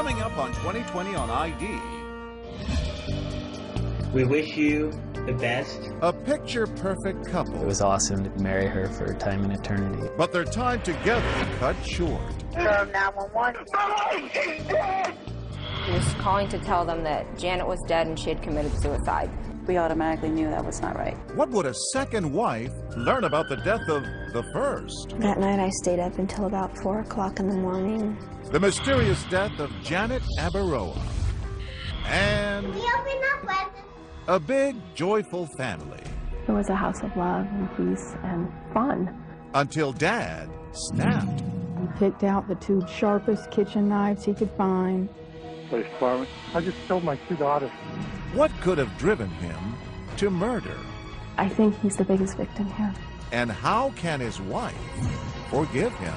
Coming up on 2020 on ID. We wish you the best. A picture-perfect couple. It was awesome to marry her for a time and eternity. But their time together cut short. 911. He was calling to tell them that Janet was dead and she had committed suicide. We automatically knew that was not right. What would a second wife learn about the death of the first? That night I stayed up until about 4 o'clock in the morning. The mysterious death of Janet Abaroa. And a big, joyful family. It was a house of love and peace and fun. Until Dad snapped. He picked out the 2 sharpest kitchen knives he could find. Police department. I just killed my 2 daughters. What could have driven him to murder? I think he's the biggest victim here. And how can his wife forgive him?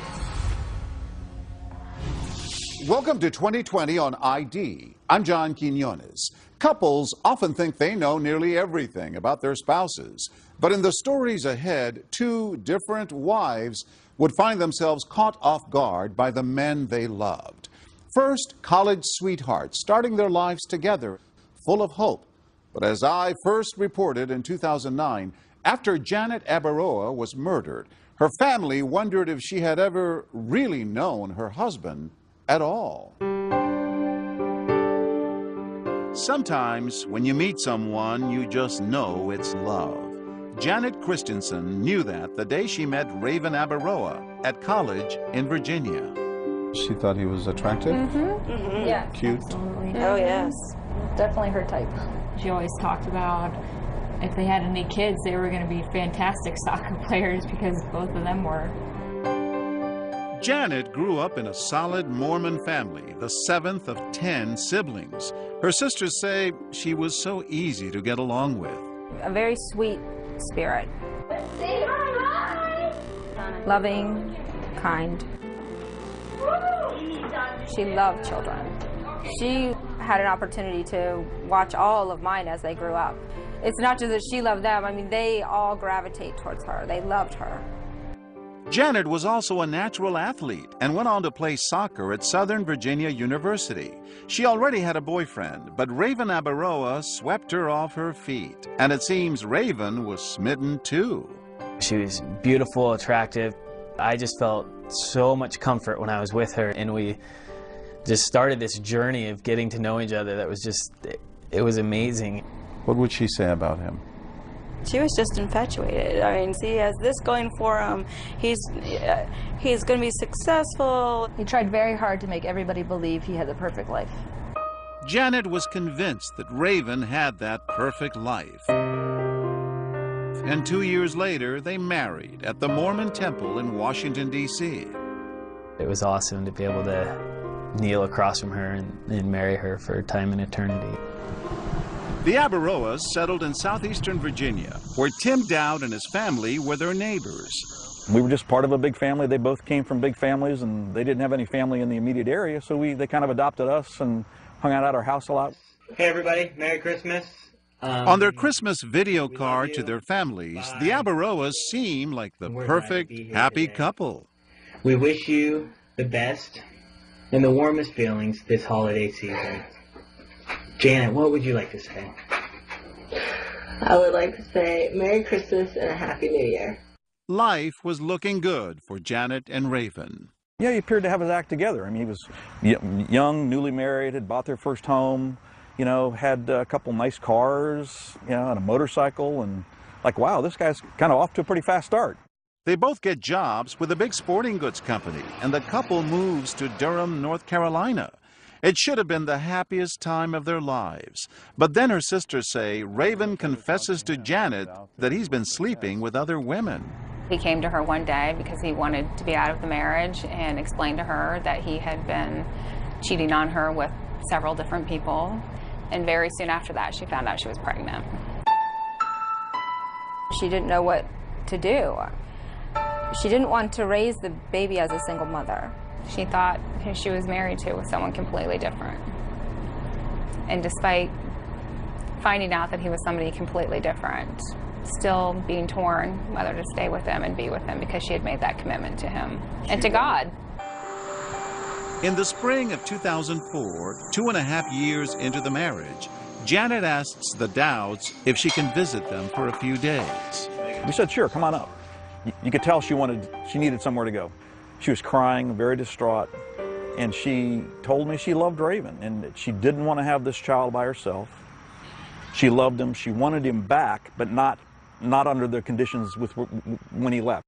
Welcome to 2020 on ID. I'm John Quinones. Couples often think they know nearly everything about their spouses. But in the stories ahead, 2 different wives would find themselves caught off guard by the men they loved. First, college sweethearts starting their lives together, full of hope. But as I first reported in 2009, after Janet Abaroa was murdered, her family wondered if she had ever really known her husband at all. Sometimes when you meet someone, you just know it's love. Janet Christensen knew that the day she met Raven Abaroa at college in Virginia. She thought he was attractive? Yeah. Cute? Absolutely. Oh, yes. Definitely her type. She always talked about if they had any kids, they were going to be fantastic soccer players because both of them were. Janet grew up in a solid Mormon family, the 7th of 10 siblings. Her sisters say she was so easy to get along with. A very sweet spirit. Loving, kind. She loved children. She had an opportunity to watch all of mine as they grew up. It's not just that she loved them, I mean, they all gravitate towards her. They loved her. Janet was also a natural athlete and went on to play soccer at Southern Virginia University. She already had a boyfriend, but Raven Abaroa swept her off her feet. And it seems Raven was smitten too. She was beautiful, attractive. I just felt so much comfort when I was with her, and we just started this journey of getting to know each other that was just, it was amazing. What would she say about him? She was just infatuated. I mean, he has this going for him. He's going to be successful. He tried very hard to make everybody believe he had the perfect life. Janet was convinced that Raven had that perfect life. And 2 years later, they married at the Mormon Temple in Washington, D.C. It was awesome to be able to kneel across from her and marry her for time and eternity. The Abaroas settled in southeastern Virginia, where Tim Dowd and his family were their neighbors. We were just part of a big family. They both came from big families, and they didn't have any family in the immediate area, so they kind of adopted us and hung out at our house a lot. Hey everybody, Merry Christmas. On their Christmas video card to their families, the Abaroas seem like the perfect, happy couple. We wish you the best and the warmest feelings this holiday season. Janet, what would you like to say? I would like to say Merry Christmas and a Happy New Year. Life was looking good for Janet and Raven. Yeah, he appeared to have his act together. I mean, he was young, newly married, had bought their first home, you know, had a couple nice cars, you know, and a motorcycle, and like, wow, this guy's kind of off to a pretty fast start. They both get jobs with a big sporting goods company, and the couple moves to Durham, North Carolina. It should have been the happiest time of their lives. But then her sisters say Raven confesses to Janet that he's been sleeping with other women. He came to her one day because he wanted to be out of the marriage and explained to her that he had been cheating on her with several different people. And very soon after that, she found out she was pregnant. She didn't know what to do. She didn't want to raise the baby as a single mother. She thought who she was married to was someone completely different. And despite finding out that he was somebody completely different, still being torn whether to stay with him and be with him because she had made that commitment to him and to God. In the spring of 2004, 2.5 years into the marriage, Janet asks the Dowds if she can visit them for a few days. We said, sure, come on up. You could tell she needed somewhere to go. She was crying, very distraught, and she told me she loved Raven and that she didn't want to have this child by herself. She loved him, she wanted him back, but not under the conditions when he left.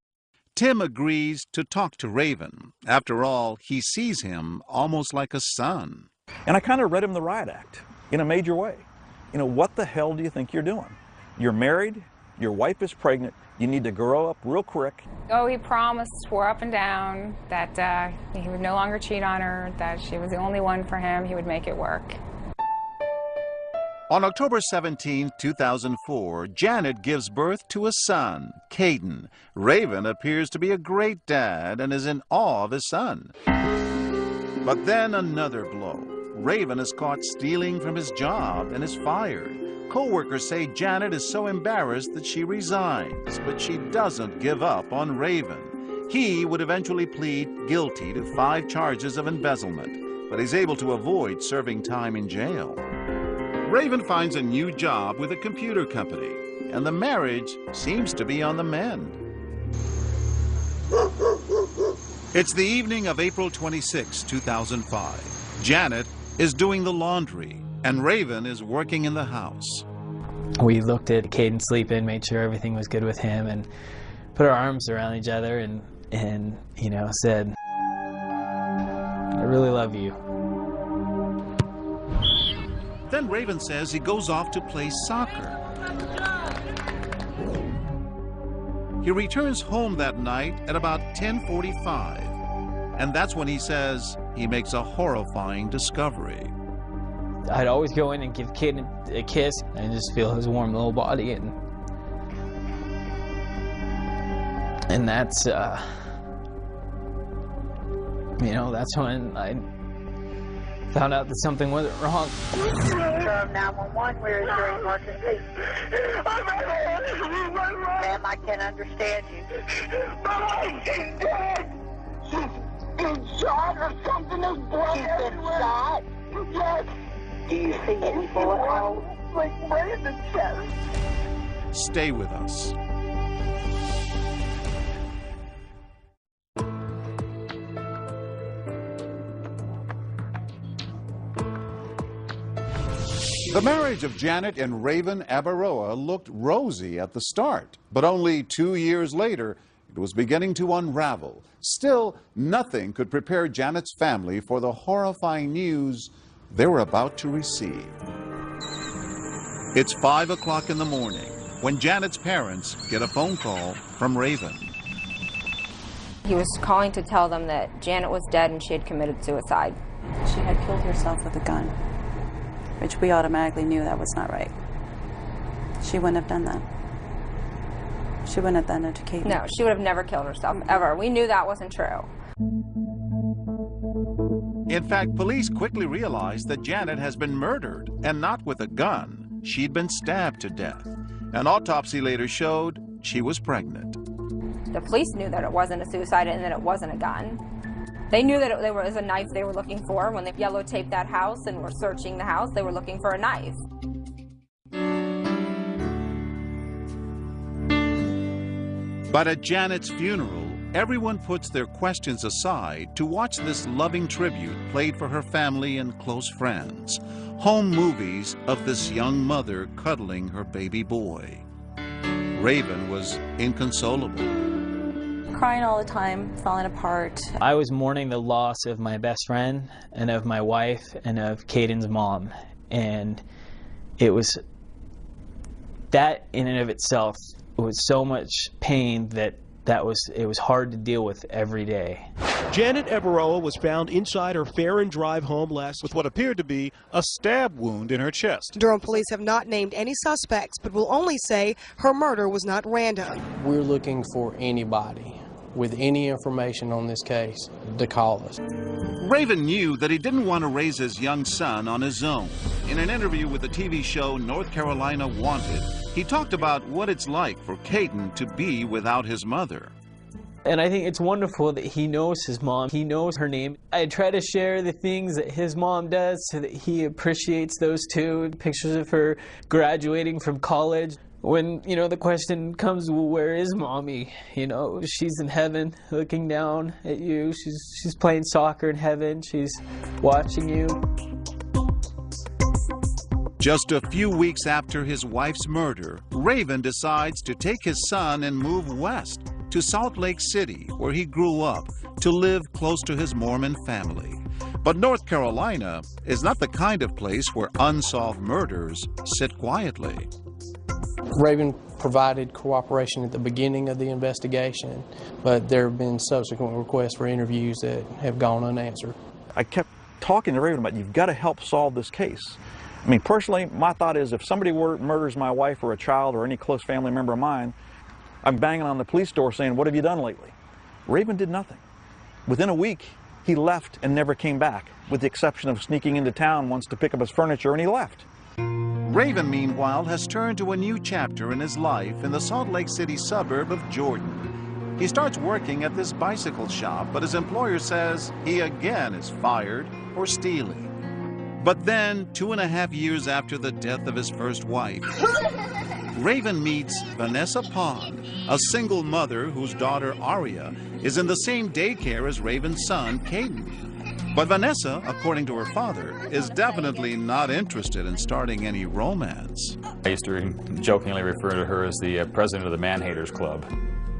Tim agrees to talk to Raven. After all, he sees him almost like a son. And I kind of read him the riot act in a major way. You know, what the hell do you think you're doing? You're married, your wife is pregnant, you need to grow up real quick. Oh, he promised, swore up and down that he would no longer cheat on her, that she was the only one for him, he would make it work. On October 17, 2004, Janet gives birth to a son, Caden. Raven appears to be a great dad and is in awe of his son. But then another blow. Raven is caught stealing from his job and is fired. Co-workers say Janet is so embarrassed that she resigns, but she doesn't give up on Raven. He would eventually plead guilty to 5 charges of embezzlement, but he's able to avoid serving time in jail. Raven finds a new job with a computer company, and the marriage seems to be on the mend. It's the evening of April 26, 2005. Janet is doing the laundry, and Raven is working in the house. We looked at Caden sleeping, made sure everything was good with him, and put our arms around each other and you know, said, I really love you. Then Raven says he goes off to play soccer. He returns home that night at about 10:45, and that's when he says he makes a horrifying discovery. I'd always go in and give Caden a kiss and just feel his warm little body, and that's you know, that's when I found out that something wasn't wrong. From 911, where is your emergency? Ma'am, I can't understand you. My wife is dead. She's been shot or something. There's blood. She's been shot? Yes. Do you see any bullet holes? Like right in the chest. Stay with us. The marriage of Janet and Raven Abaroa looked rosy at the start, but only 2 years later, it was beginning to unravel. Still, nothing could prepare Janet's family for the horrifying news they were about to receive. It's 5 o'clock in the morning when Janet's parents get a phone call from Raven. He was calling to tell them that Janet was dead and she had committed suicide. She had killed herself with a gun, which we automatically knew that was not right. She wouldn't have done that. She wouldn't have done it to Kate. No, she would have never killed herself, ever. We knew that wasn't true. In fact, police quickly realized that Janet has been murdered, and not with a gun. She'd been stabbed to death. An autopsy later showed she was pregnant. The police knew that it wasn't a suicide and that it wasn't a gun. They knew that there was a knife they were looking for. When they yellow taped that house and were searching the house, they were looking for a knife. But at Janet's funeral, everyone puts their questions aside to watch this loving tribute played for her family and close friends. Home movies of this young mother cuddling her baby boy. Raven was inconsolable. Crying all the time, falling apart. I was mourning the loss of my best friend and of my wife and of Caden's mom, and it was that in and of itself was so much pain that it was hard to deal with every day. Janet Abaroa was found inside her Farron Drive home last with what appeared to be a stab wound in her chest. Durham police have not named any suspects, but will only say her murder was not random. We're looking for anybody with any information on this case to call us. Raven knew that he didn't want to raise his young son on his own. In an interview with the TV show North Carolina Wanted, he talked about what it's like for Caden to be without his mother. And I think it's wonderful that he knows his mom. He knows her name. I try to share the things that his mom does so that he appreciates those too. Pictures of her graduating from college. When, you know, the question comes, well, where is mommy? You know, she's in heaven looking down at you. She's playing soccer in heaven. She's watching you. Just a few weeks after his wife's murder, Raven decides to take his son and move west to Salt Lake City, where he grew up, to live close to his Mormon family. But North Carolina is not the kind of place where unsolved murders sit quietly. Raven provided cooperation at the beginning of the investigation, but there have been subsequent requests for interviews that have gone unanswered. I kept talking to Raven about, you've got to help solve this case. I mean, personally, my thought is if somebody murders my wife or a child or any close family member of mine, I'm banging on the police door saying, what have you done lately? Raven did nothing. Within a week, he left and never came back, with the exception of sneaking into town once to pick up his furniture, and he left. Raven, meanwhile, has turned to a new chapter in his life in the Salt Lake City suburb of Jordan. He starts working at this bicycle shop, but his employer says he again is fired for stealing. But then, 2.5 years after the death of his first wife, Raven meets Vanessa Pond, a single mother whose daughter Aria is in the same daycare as Raven's son, Caden. But Vanessa, according to her father, is definitely not interested in starting any romance. I used to jokingly refer to her as the president of the Man-Haters Club.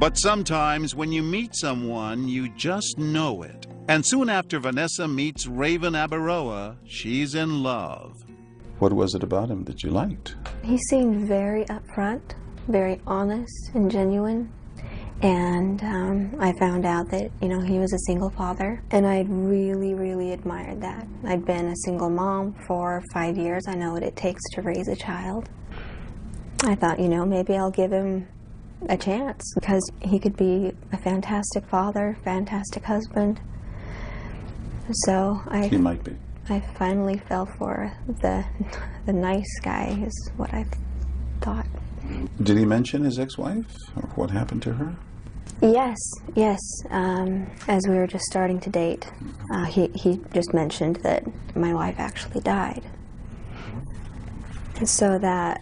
But sometimes when you meet someone, you just know it. And soon after Vanessa meets Raven Abaroa, she's in love. What was it about him that you liked? He seemed very upfront, very honest and genuine. And I found out that, you know, he was a single father, and I really, really admired that. I'd been a single mom for 5 years. I know what it takes to raise a child. I thought, you know, maybe I'll give him a chance, because he could be a fantastic father, fantastic husband. So He might be. I finally fell for the nice guy, is what I thought. Did he mention his ex-wife, or what happened to her? Yes. As we were just starting to date, he just mentioned that my wife actually died. And so that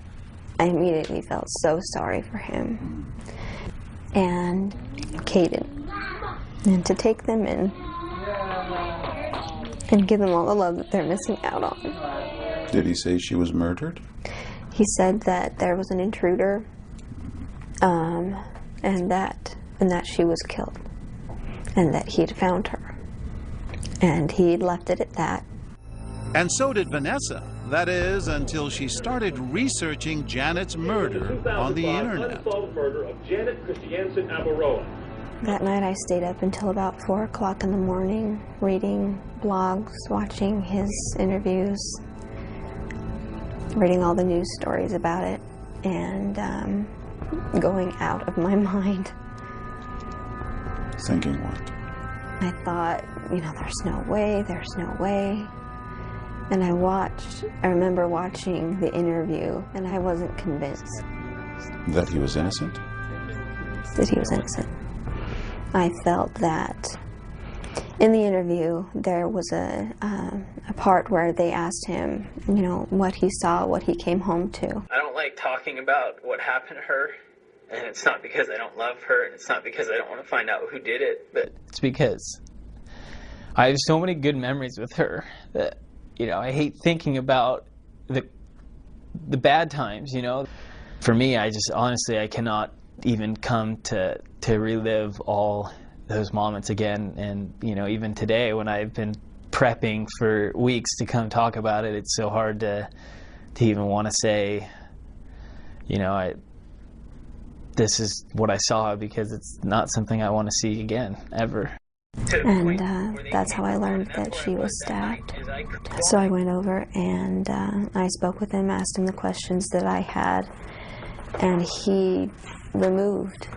I immediately felt so sorry for him and Caden, and to take them in and give them all the love that they're missing out on. Did he say she was murdered? He said that there was an intruder, and that she was killed, and that he had found her, and he'd left it at that. And so did Vanessa. That is, until she started researching Janet's murder on the internet. Murder of Janet Christiansen Abaroa. That night I stayed up until about 4 o'clock in the morning, reading blogs, watching his interviews, reading all the news stories about it, and going out of my mind. Thinking what? I thought, you know, there's no way. And I remember watching the interview, and I wasn't convinced. That he was innocent? That he was innocent. I felt that in the interview, there was a part where they asked him, you know, what he saw, what he came home to. I don't like talking about what happened to her, and it's not because I don't love her, and it's not because I don't want to find out who did it, but it's because I have so many good memories with her that, you know, I hate thinking about the bad times, you know. For me, I just, honestly, I cannot even come to relive all those moments again. And, you know, even today when I've been prepping for weeks to come talk about it, it's so hard to even want to say, you know, this is what I saw, because it's not something I want to see again, ever. And that's how I learned that she was stabbed. So I went over and I spoke with him, asked him the questions that I had, and he removed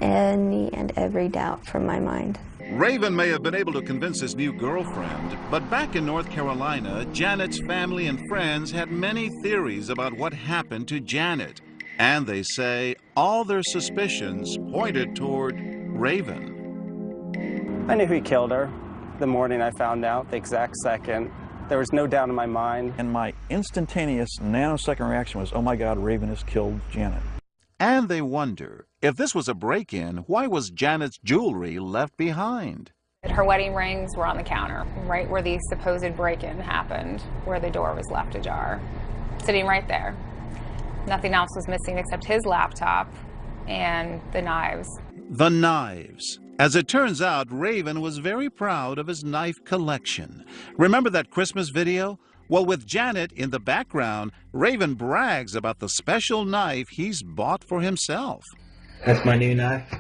any and every doubt from my mind. Raven may have been able to convince his new girlfriend, but back in North Carolina, Janet's family and friends had many theories about what happened to Janet. And they say all their suspicions pointed toward Raven. I knew he killed her. The morning I found out, the exact second. There was no doubt in my mind. And my instantaneous nanosecond reaction was, oh my God, Raven has killed Janet. And they wonder, if this was a break-in, why was Janet's jewelry left behind? Her wedding rings were on the counter, right where the supposed break-in happened, where the door was left ajar. Sitting right there. Nothing else was missing except his laptop and the knives. The knives. As it turns out, Raven was very proud of his knife collection. Remember that Christmas video? Well, with Janet in the background, Raven brags about the special knife he's bought for himself. That's my new knife.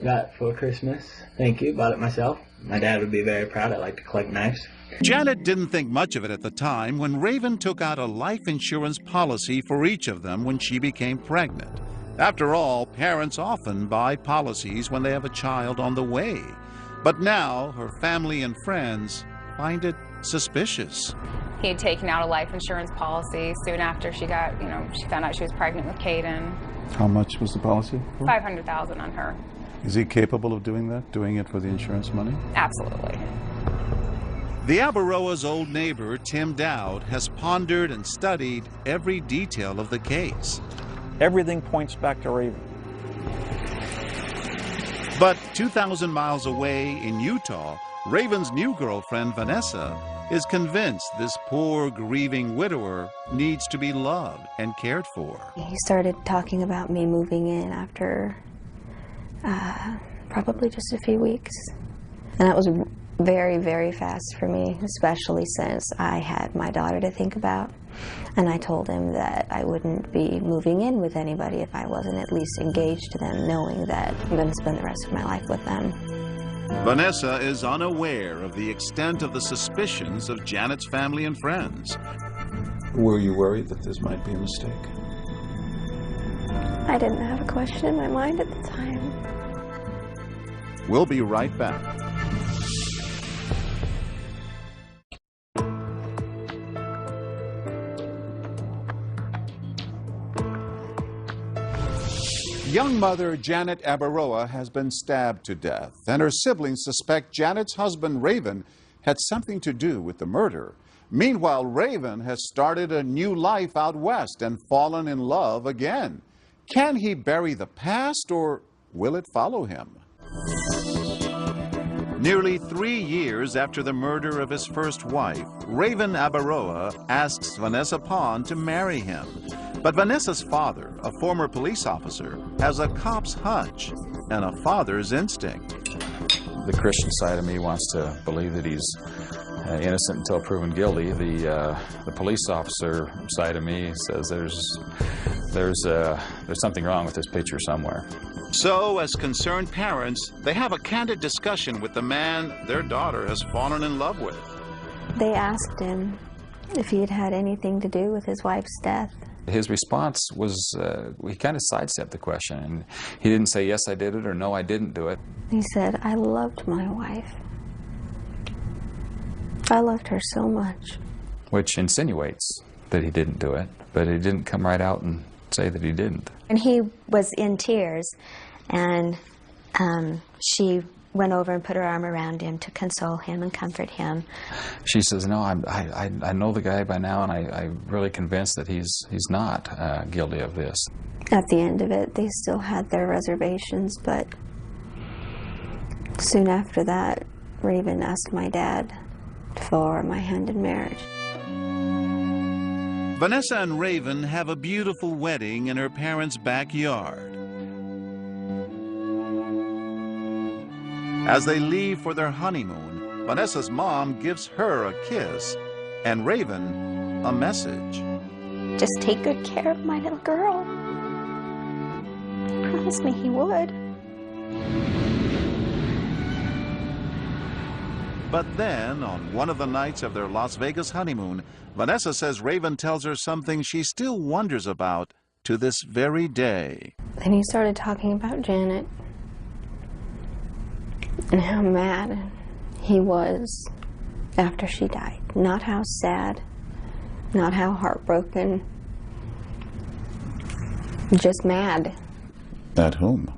Got for Christmas. Thank you. Bought it myself. My dad would be very proud. I like to collect knives. Janet didn't think much of it at the time when Raven took out a life insurance policy for each of them when she became pregnant. After all, parents often buy policies when they have a child on the way. But now her family and friends find it suspicious. He had taken out a life insurance policy soon after she got, she found out she was pregnant with Caden. How much was the policy for? $500,000 on her. Is he capable of doing that, doing it for the insurance money? Absolutely. The Abaroa's old neighbor, Tim Dowd, has pondered and studied every detail of the case. Everything points back to Raven. But 2,000 miles away in Utah, Raven's new girlfriend, Vanessa, is convinced this poor, grieving widower needs to be loved and cared for. He started talking about me moving in after probably just a few weeks. And that was very, very fast for me, especially since I had my daughter to think about. And I told him that I wouldn't be moving in with anybody if I wasn't at least engaged to them, knowing that I'm going to spend the rest of my life with them. Vanessa is unaware of the extent of the suspicions of Janet's family and friends. Were you worried that this might be a mistake? I didn't have a question in my mind at the time. We'll be right back. Young mother Janet Abaroa has been stabbed to death, and her siblings suspect Janet's husband Raven had something to do with the murder. Meanwhile, Raven has started a new life out west and fallen in love again. Can he bury the past, or will it follow him? Nearly 3 years after the murder of his first wife, Raven Abaroa asks Vanessa Pond to marry him. But Vanessa's father, a former police officer, has a cop's hunch and a father's instinct. The Christian side of me wants to believe that he's innocent until proven guilty. The police officer side of me says there's something wrong with this picture somewhere. So, as concerned parents, they have a candid discussion with the man their daughter has fallen in love with. They asked him if he had had anything to do with his wife's death. His response was, he kind of sidestepped the question, and he didn't say, yes, I did it, or no, I didn't do it. He said, I loved my wife. I loved her so much. Which insinuates that he didn't do it, but he didn't come right out and say that he didn't. And he was in tears, and she went over and put her arm around him to console him and comfort him. She says, no, I know the guy by now, and I'm really convinced that he's not guilty of this. At the end of it, they still had their reservations, but soon after that, Raven asked my dad for my hand in marriage. Vanessa and Raven have a beautiful wedding in her parents' backyard. As they leave for their honeymoon, Vanessa's mom gives her a kiss and Raven a message. Just take good care of my little girl. He promised me he would. But then, on one of the nights of their Las Vegas honeymoon, Vanessa says Raven tells her something she still wonders about to this very day. Then he started talking about Janet and how mad he was after she died. Not how sad, not how heartbroken, just mad. At whom?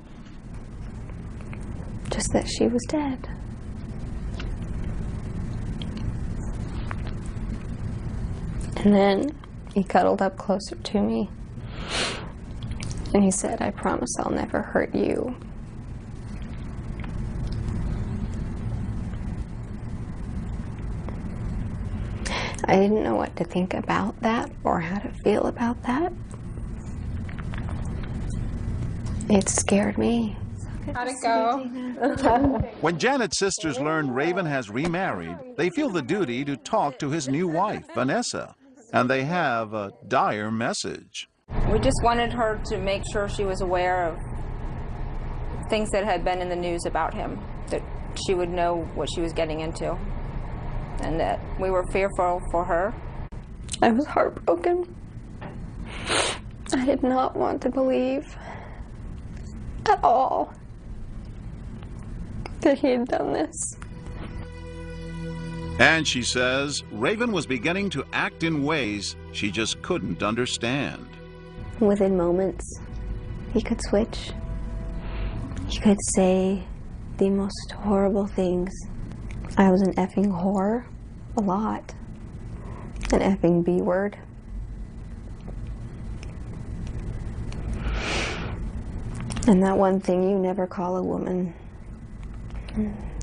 Just that she was dead. And then he cuddled up closer to me. And he said, "I promise I'll never hurt you." I didn't know what to think about that or how to feel about that. It scared me. How'd it go? When Janet's sisters learn Raven has remarried, they feel the duty to talk to his new wife, Vanessa, and they have a dire message. We just wanted her to make sure she was aware of things that had been in the news about him, that she would know what she was getting into, and that we were fearful for her. I was heartbroken. I did not want to believe at all that he had done this. And she says Raven was beginning to act in ways she just couldn't understand. Within moments, he could switch. He could say the most horrible things. I was an effing whore, a lot. An effing B word. And that one thing you never call a woman.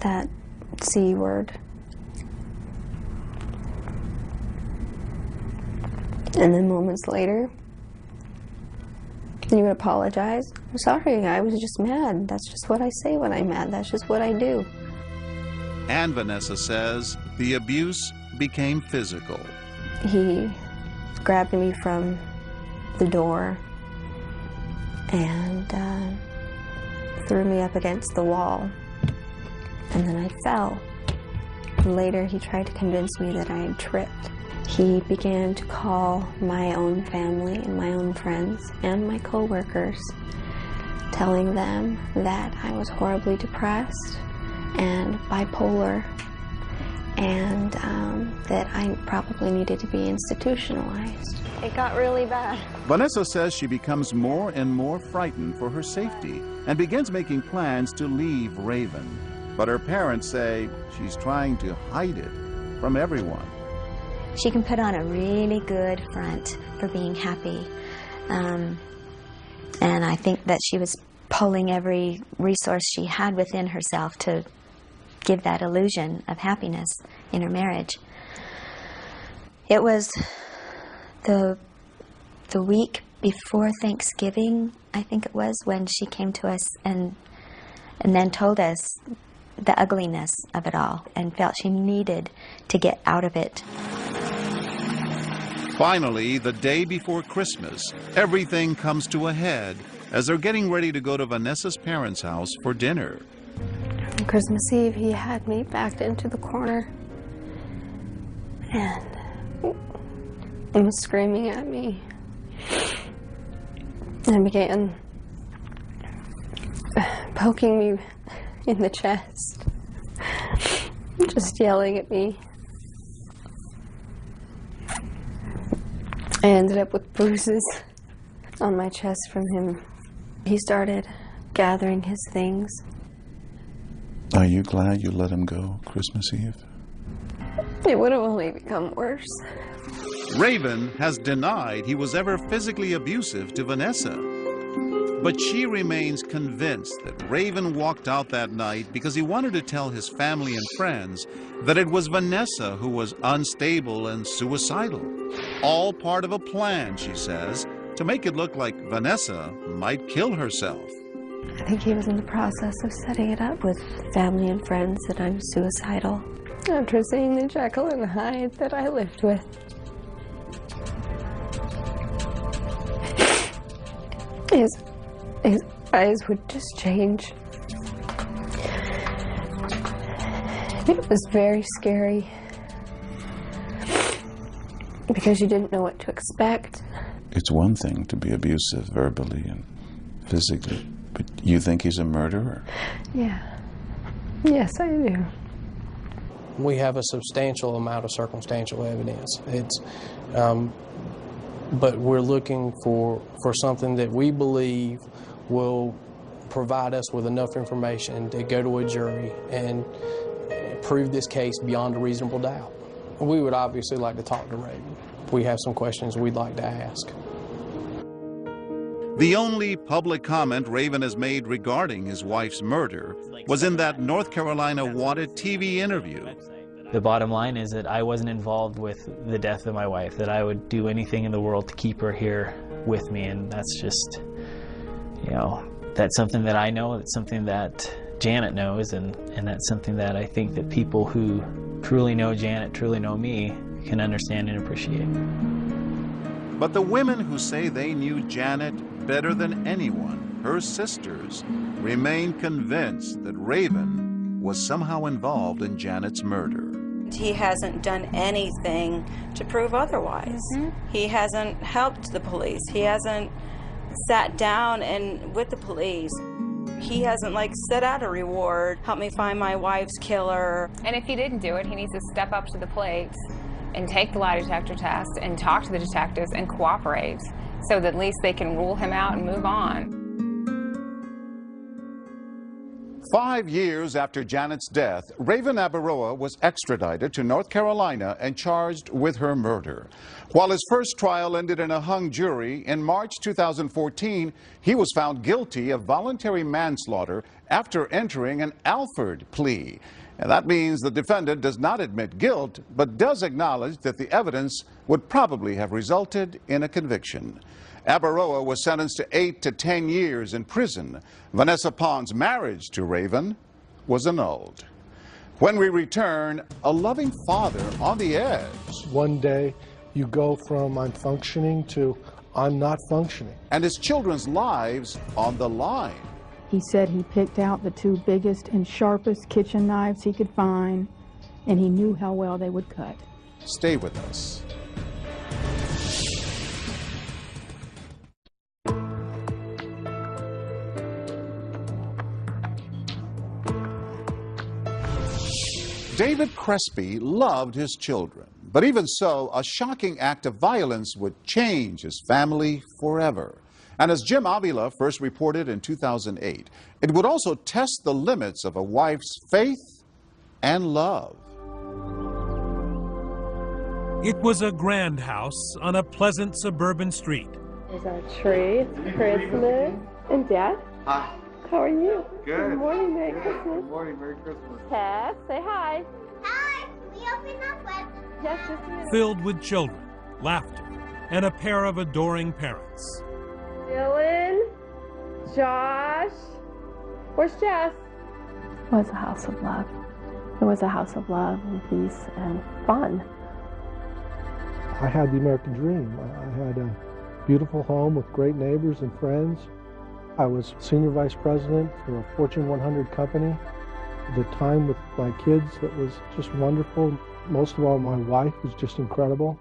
That C word. And then moments later, you would apologize. "I'm sorry, I was just mad. That's just what I say when I'm mad. That's just what I do." And Vanessa says the abuse became physical. He grabbed me from the door and threw me up against the wall. And then I fell. Later, he tried to convince me that I had tripped. He began to call my own family and my own friends and my co-workers, telling them that I was horribly depressed and bipolar, and that I probably needed to be institutionalized. It got really bad. Vanessa says she becomes more and more frightened for her safety and begins making plans to leave Raven. But her parents say she's trying to hide it from everyone. She can put on a really good front for being happy. And I think that she was pulling every resource she had within herself to give that illusion of happiness in her marriage. It was the week before Thanksgiving, I think it was, when she came to us and then told us the ugliness of it all and felt she needed to get out of it. Finally, the day before Christmas, everything comes to a head as they're getting ready to go to Vanessa's parents' house for dinner. On Christmas Eve, he had me backed into the corner and was screaming at me. And began poking me in the chest, just yelling at me. I ended up with bruises on my chest from him. He started gathering his things. Are you glad you let him go Christmas Eve? It would have only become worse. Raven has denied he was ever physically abusive to Vanessa. But she remains convinced that Raven walked out that night because he wanted to tell his family and friends that it was Vanessa who was unstable and suicidal. All part of a plan, she says, to make it look like Vanessa might kill herself. I think he was in the process of setting it up with family and friends that I'm suicidal. After seeing the Jekyll and Hyde that I lived with. His eyes would just change. It was very scary because you didn't know what to expect. It's one thing to be abusive verbally and physically, but you think he's a murderer? Yeah. Yes, I do. We have a substantial amount of circumstantial evidence. But we're looking for something that we believe will provide us with enough information to go to a jury and prove this case beyond a reasonable doubt. We would obviously like to talk to Raven. We have some questions we'd like to ask. The only public comment Raven has made regarding his wife's murder was in that North Carolina Wanted TV interview. The bottom line is that I wasn't involved with the death of my wife, that I would do anything in the world to keep her here with me, and that's just, you know, that's something that I know, it's something that Janet knows, and that's something that I think that people who truly know Janet, truly know me, can understand and appreciate. But the women who say they knew Janet better than anyone, her sisters, remain convinced that Raven was somehow involved in Janet's murder. He hasn't done anything to prove otherwise. He hasn't helped the police. He hasn't sat down and with the police. He hasn't set out a reward, help me find my wife's killer. And if he didn't do it, he needs to step up to the plate and take the lie detector test and talk to the detectives and cooperate so that at least they can rule him out and move on. 5 years after Janet's death, Raven Abaroa was extradited to North Carolina and charged with her murder. While his first trial ended in a hung jury, in March 2014, he was found guilty of voluntary manslaughter after entering an Alford plea. And that means the defendant does not admit guilt, but does acknowledge that the evidence would probably have resulted in a conviction. Abaroa was sentenced to 8 to 10 years in prison. Vanessa Pond's marriage to Raven was annulled. When we return, a loving father on the edge. One day you go from I'm functioning to I'm not functioning. And his children's lives on the line. He said he picked out the 2 biggest and sharpest kitchen knives he could find, and he knew how well they would cut. Stay with us. David Crespi loved his children, but even so, a shocking act of violence would change his family forever. And as Jim Avila first reported in 2008, it would also test the limits of a wife's faith and love. It was a grand house on a pleasant suburban street. There's our tree. It's Christmas. And Dad? Hi. How are you? Good. Good morning, Merry Christmas. Good morning, Merry Christmas. Tess, say hi. Hi, we open up presents. Yes, just a minute. Filled with children, laughter, and a pair of adoring parents. Dylan, Josh, where's Jess? It was a house of love. It was a house of love and peace and fun. I had the American dream. I had a beautiful home with great neighbors and friends. I was senior vice president for a Fortune 100 company. The time with my kids, that was just wonderful. Most of all, my wife was just incredible.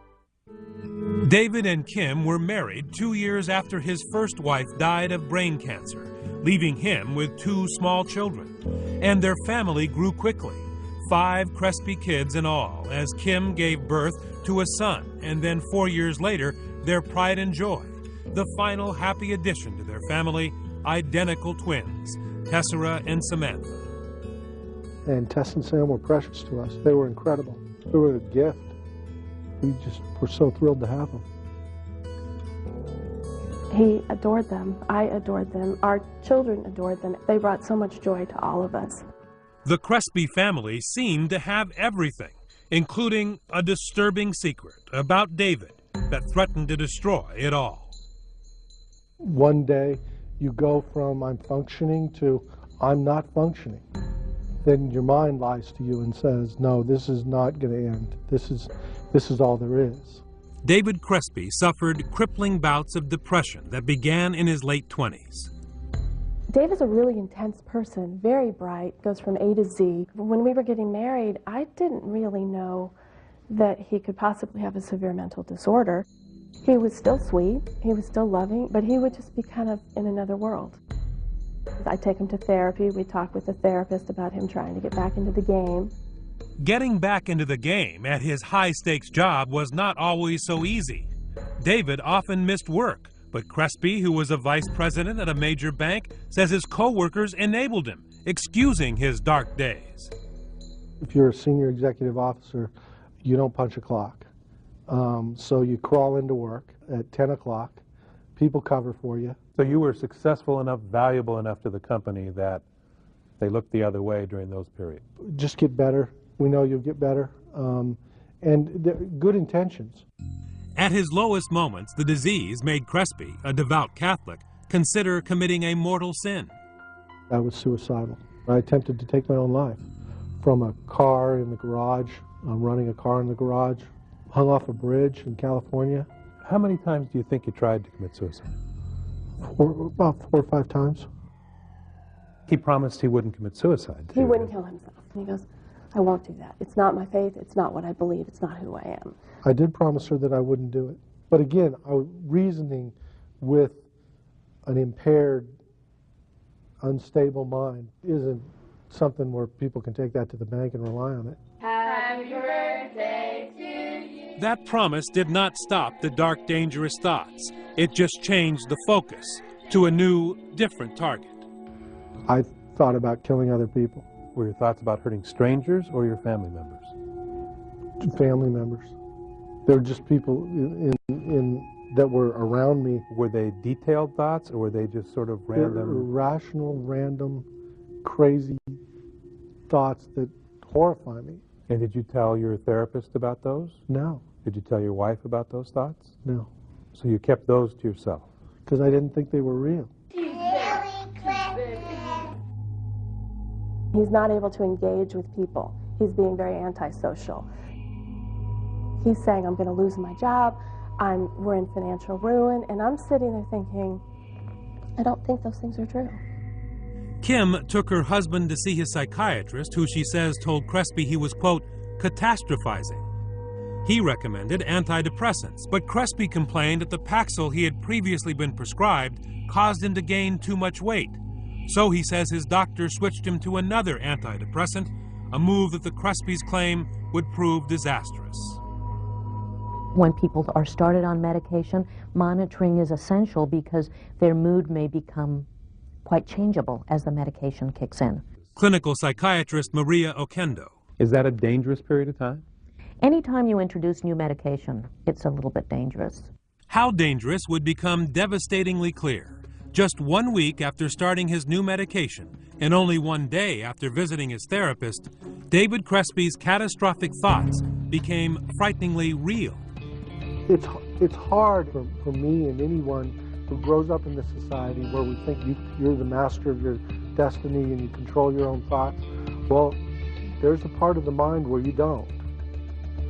David and Kim were married 2 years after his first wife died of brain cancer, leaving him with 2 small children. And their family grew quickly, 5 Crespi kids in all, as Kim gave birth to a son, and then 4 years later, their pride and joy, the final happy addition to their family, identical twins, Tessera and Samantha. And Tess and Sam were precious to us. They were incredible. They were a gift. We just were so thrilled to have them. He adored them. I adored them. Our children adored them. They brought so much joy to all of us. The Crespi family seemed to have everything, including a disturbing secret about David that threatened to destroy it all. One day you go from I'm functioning to I'm not functioning. Then your mind lies to you and says, no, this is not going to end. This is all there is. David Crespi suffered crippling bouts of depression that began in his late 20s. Dave is a really intense person, very bright, goes from A to Z. When we were getting married, I didn't really know that he could possibly have a severe mental disorder. He was still sweet, he was still loving, but he would just be kind of in another world. I'd take him to therapy, we'd talk with the therapist about him trying to get back into the game. Getting back into the game at his high-stakes job was not always so easy. David often missed work, but Crespi, who was a vice president at a major bank, says his co-workers enabled him, excusing his dark days. If you're a senior executive officer, you don't punch a clock. So you crawl into work at 10 o'clock. People cover for you. So you were successful enough, valuable enough to the company that they looked the other way during those periods. Just get better. We know you'll get better. And good intentions. At his lowest moments, the disease made Crespi, a devout Catholic, consider committing a mortal sin. I was suicidal. I attempted to take my own life from a car in the garage, running a car in the garage, hung off a bridge in California. How many times do you think you tried to commit suicide? About 4 or 5 times. He promised he wouldn't commit suicide. He wouldn't kill himself. And he goes, I won't do that. It's not my faith. It's not what I believe. It's not who I am. I did promise her that I wouldn't do it. But again, I was reasoning with an impaired, unstable mind isn't something where people can take that to the bank and rely on it. Happy birthday to you. That promise did not stop the dark, dangerous thoughts. It just changed the focus to a new, different target. I thought about killing other people. Were your thoughts about hurting strangers or your family members? Family members. They were just people that were around me. Were they detailed thoughts, or were they just sort of random? Irrational, random, crazy thoughts that horrify me. And did you tell your therapist about those? No. Did you tell your wife about those thoughts? No. So you kept those to yourself? Because I didn't think they were real. He's not able to engage with people. He's being very antisocial. He's saying, I'm going to lose my job. We're in financial ruin. And I'm sitting there thinking, I don't think those things are true. Kim took her husband to see his psychiatrist, who she says told Crespi he was, quote, catastrophizing. He recommended antidepressants, but Crespi complained that the Paxil he had previously been prescribed caused him to gain too much weight. So he says his doctor switched him to another antidepressant, a move that the Crespis claim would prove disastrous. When people are started on medication, monitoring is essential because their mood may become quite changeable as the medication kicks in. Clinical psychiatrist Maria Oquendo. Is that a dangerous period of time? Anytime you introduce new medication, it's a little bit dangerous. How dangerous would become devastatingly clear. Just 1 week after starting his new medication, and only 1 day after visiting his therapist, David Crespi's catastrophic thoughts became frighteningly real. It's hard for me and anyone who grows up in this society where we think you're the master of your destiny and you control your own thoughts. Well, there's a part of the mind where you don't.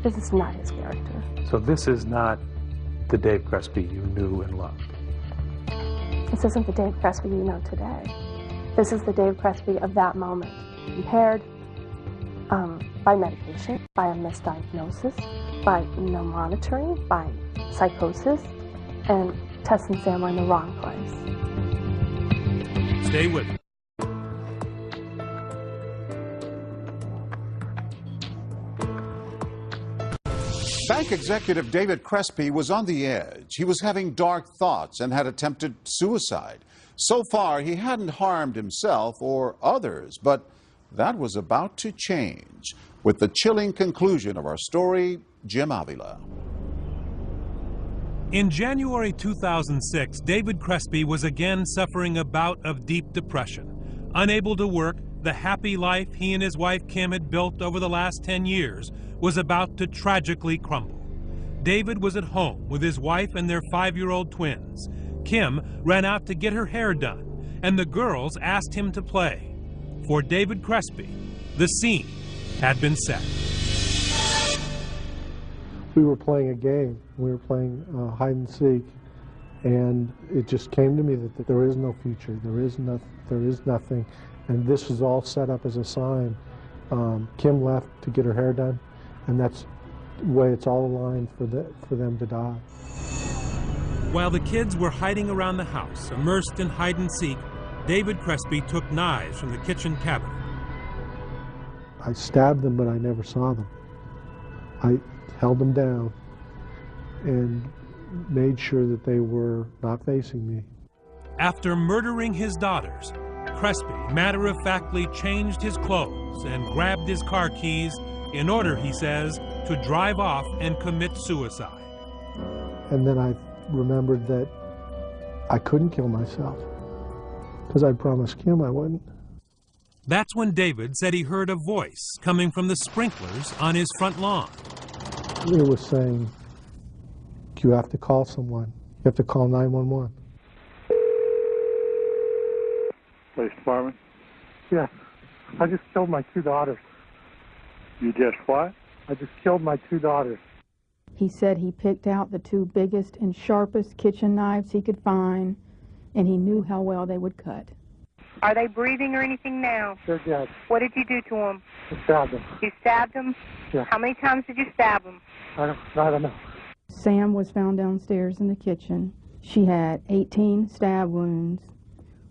This is not his character. So this is not the Dave Crespi you knew and loved. This isn't the Dave Crespi you know today. This is the Dave Crespi of that moment. Impaired by medication, by a misdiagnosis, by no monitoring, by psychosis, and Tess and Sam are in the wrong place. Stay with me. Bank executive David Crespi was on the edge. He was having dark thoughts and had attempted suicide. So far, he hadn't harmed himself or others, but that was about to change. With the chilling conclusion of our story, Jim Avila. In January 2006, David Crespi was again suffering a bout of deep depression. Unable to work, the happy life he and his wife Kim had built over the last 10 years was about to tragically crumble. David was at home with his wife and their 5-year-old twins. Kim ran out to get her hair done, and the girls asked him to play. For David Crespi, the scene had been set. We were playing a game. We were playing hide and seek, and it just came to me that there is no future. There is nothing, and this was all set up as a sign. Kim left to get her hair done, and that's the way it's all aligned for them to die. While the kids were hiding around the house, immersed in hide and seek, David Crespi took knives from the kitchen cabinet. I stabbed them, but I never saw them. I held them down and made sure that they were not facing me. After murdering his daughters, Crespi matter-of-factly changed his clothes and grabbed his car keys, in order, he says, to drive off and commit suicide. And then I remembered that I couldn't kill myself because I promised Kim I wouldn't. That's when David said he heard a voice coming from the sprinklers on his front lawn. It was saying, you have to call someone. You have to call 911. Police department? Yeah. I just killed my 2 daughters. You just what? I just killed my 2 daughters. He said he picked out the 2 biggest and sharpest kitchen knives he could find, and he knew how well they would cut. Are they breathing or anything now? They're dead. What did you do to them? I stabbed them. You stabbed them? Yeah. How many times did you stab them? I don't know. Sam was found downstairs in the kitchen. She had 18 stab wounds.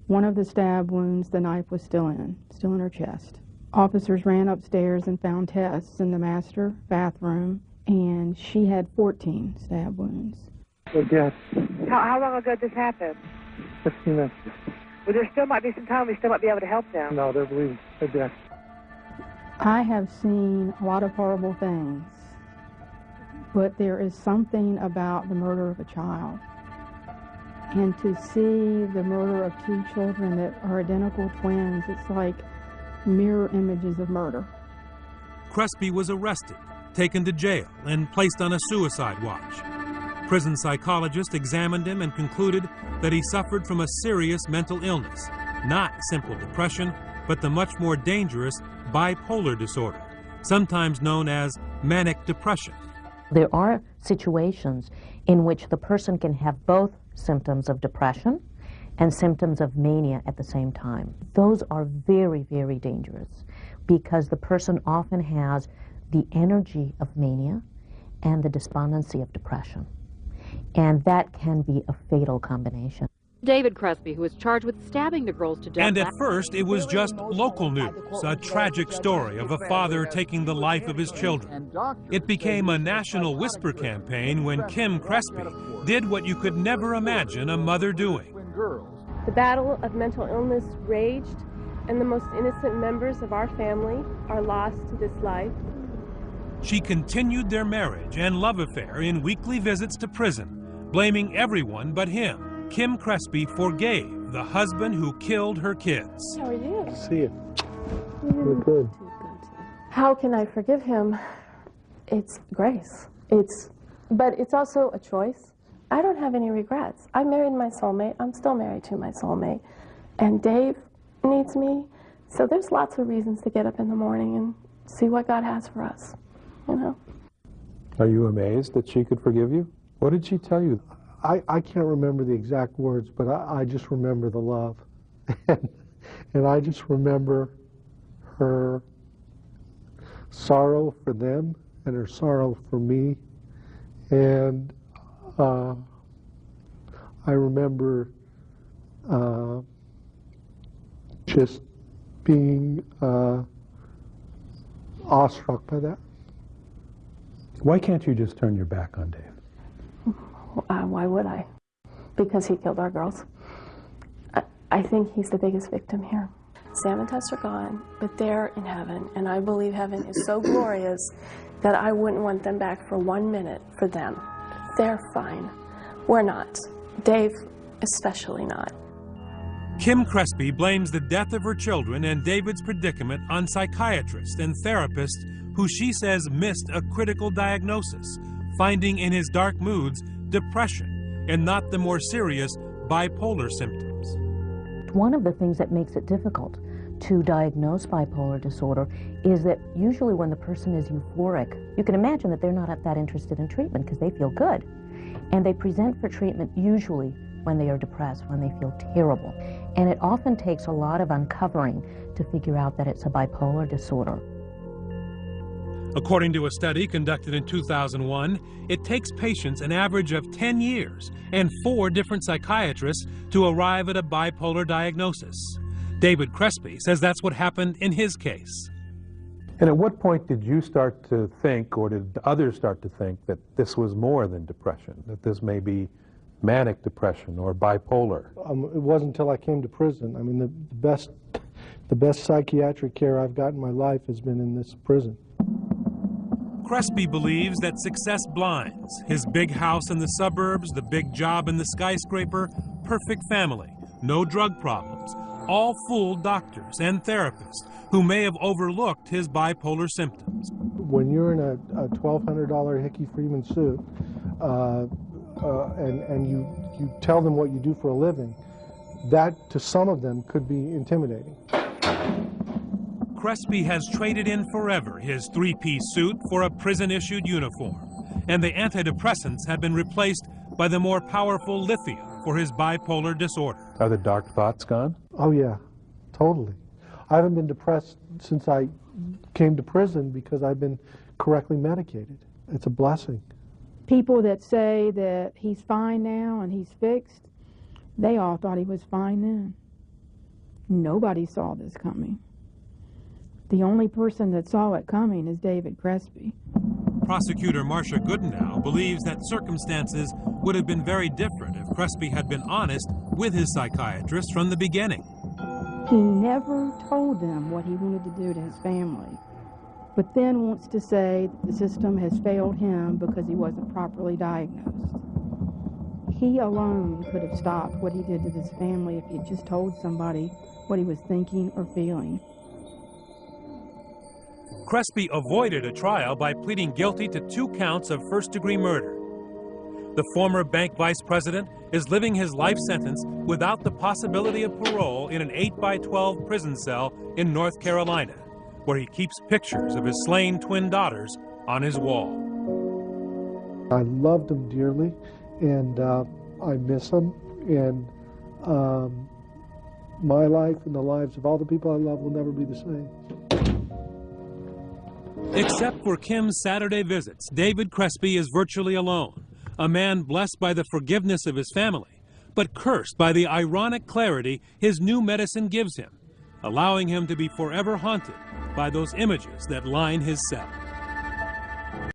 One of the stab wounds, the knife was still in her chest. Officers ran upstairs and found Tess in the master bathroom, and she had 14 stab wounds. They're dead. How long ago did this happen? 15 minutes. Well, there still might be some time. We still might be able to help them. No, they're bleeding. They're dead. I have seen a lot of horrible things, but there is something about the murder of a child. And to see the murder of 2 children that are identical twins, it's like mirror images of murder. Crespi was arrested, taken to jail, and placed on a suicide watch. Prison psychologists examined him and concluded that he suffered from a serious mental illness, not simple depression, but the much more dangerous bipolar disorder, sometimes known as manic depression. There are situations in which the person can have both symptoms of depression and symptoms of mania at the same time. Those are very, very dangerous because the person often has the energy of mania and the despondency of depression. And that can be a fatal combination. David Crespi, who was charged with stabbing the girls to death. And at first, it was just local news, a tragic story of a father taking the life of his children. It became a national whisper campaign when Kim Crespi did what you could never imagine a mother doing. The battle of mental illness raged, and the most innocent members of our family are lost to this life. She continued their marriage and love affair in weekly visits to prison, blaming everyone but him. Kim Crespi forgave the husband who killed her kids. How are you? See you. You're good. How can I forgive him? It's grace. But it's also a choice. I don't have any regrets. I married my soulmate. I'm still married to my soulmate. And Dave needs me. So there's lots of reasons to get up in the morning and see what God has for us, you know. Are you amazed that she could forgive you? What did she tell you? I can't remember the exact words, but I just remember the love. And I just remember her sorrow for them and her sorrow for me. And I remember just being awestruck by that. Why can't you just turn your back on Dave? Why would I? Because he killed our girls. I think he's the biggest victim here. Sam and Tess are gone, but they're in heaven, and I believe heaven is so glorious that I wouldn't want them back for 1 minute for them. They're fine. We're not. Dave, especially not. Kim Crespi blames the death of her children and David's predicament on psychiatrists and therapists who she says missed a critical diagnosis, finding in his dark moods depression and not the more serious bipolar symptoms. One of the things that makes it difficult to diagnose bipolar disorder is that usually when the person is euphoric, you can imagine that they're not that interested in treatment because they feel good. And they present for treatment usually when they are depressed, when they feel terrible. And it often takes a lot of uncovering to figure out that it's a bipolar disorder. According to a study conducted in 2001, it takes patients an average of 10 years and 4 different psychiatrists to arrive at a bipolar diagnosis. David Crespi says that's what happened in his case. And at what point did you start to think, or did others start to think, that this was more than depression, that this may be manic depression or bipolar? It wasn't until I came to prison. I mean, the best psychiatric care I've got in my life has been in this prison. Crespi believes that success blinds. His big house in the suburbs, the big job in the skyscraper, perfect family, no drug problems, all fooled doctors and therapists who may have overlooked his bipolar symptoms. When you're in a $1,200 Hickey Freeman suit and you tell them what you do for a living, that to some of them could be intimidating. Crespi has traded in forever his three-piece suit for a prison-issued uniform, and the antidepressants have been replaced by the more powerful lithium for his bipolar disorder. Are the dark thoughts gone? Oh yeah, totally. I haven't been depressed since I came to prison because I've been correctly medicated. It's a blessing. People that say that he's fine now and he's fixed, they all thought he was fine then. Nobody saw this coming. The only person that saw it coming is David Crespi. Prosecutor Marcia Goodenow believes that circumstances would have been very different if Crespi had been honest with his psychiatrist from the beginning. He never told them what he wanted to do to his family, but then wants to say that the system has failed him because he wasn't properly diagnosed. He alone could have stopped what he did to his family if he had just told somebody what he was thinking or feeling. Crespi avoided a trial by pleading guilty to 2 counts of first-degree murder. The former bank vice president is living his life sentence without the possibility of parole in an 8x12 prison cell in North Carolina, where he keeps pictures of his slain twin daughters on his wall. I loved him dearly, and I miss him, and my life and the lives of all the people I love will never be the same. Except for Kim's Saturday visits, David Crespi is virtually alone, a man blessed by the forgiveness of his family, but cursed by the ironic clarity his new medicine gives him, allowing him to be forever haunted by those images that line his cell.